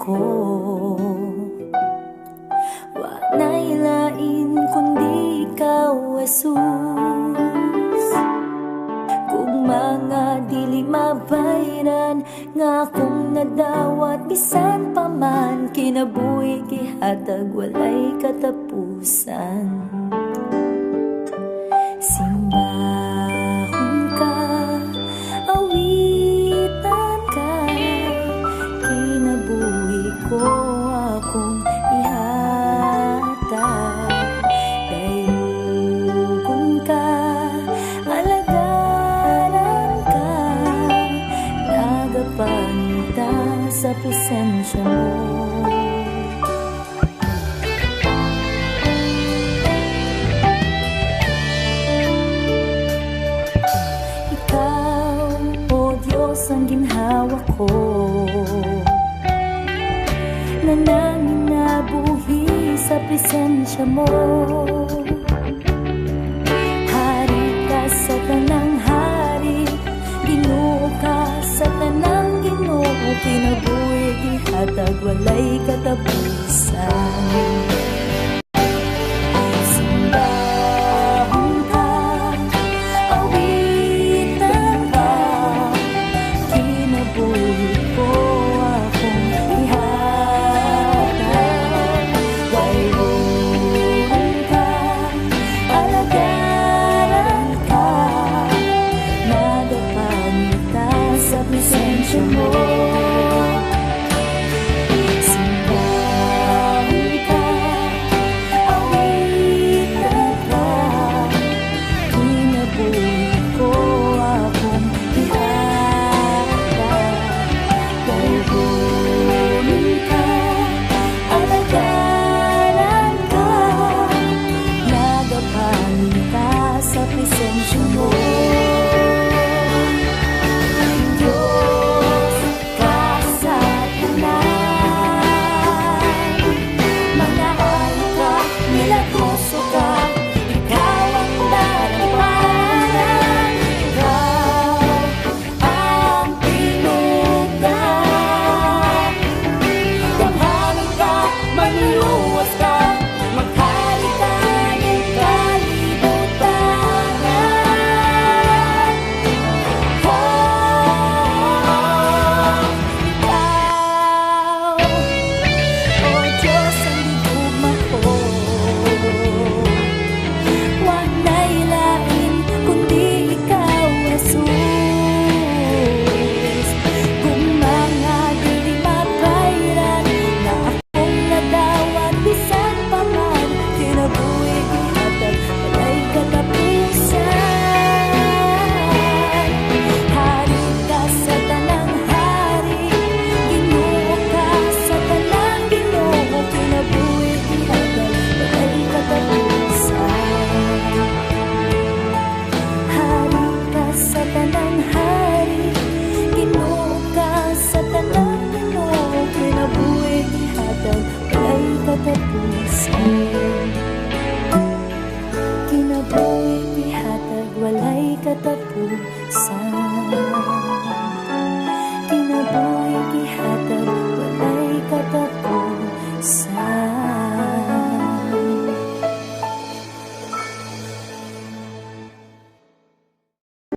ko. Wana'y lain kundi ikaw, Jesus. Kung mga dili mabayran nga akong nadawat, bisan pa man kinabuhi gihatag walay katapusan. Simbahon ka, awitan ka, kinabuhi ko akong ihatag. Dayugon ka, alagaran ka, nagapangita sa presensya mo. Ang ginhawa ko na nanging nabuhi sa presensya mo. Hari ka sa tanang hari, Ginoo ka sa tanang Ginoo, kinabuhi gihatag walay katapusan. Kinabuhi gihatag walay katapusan.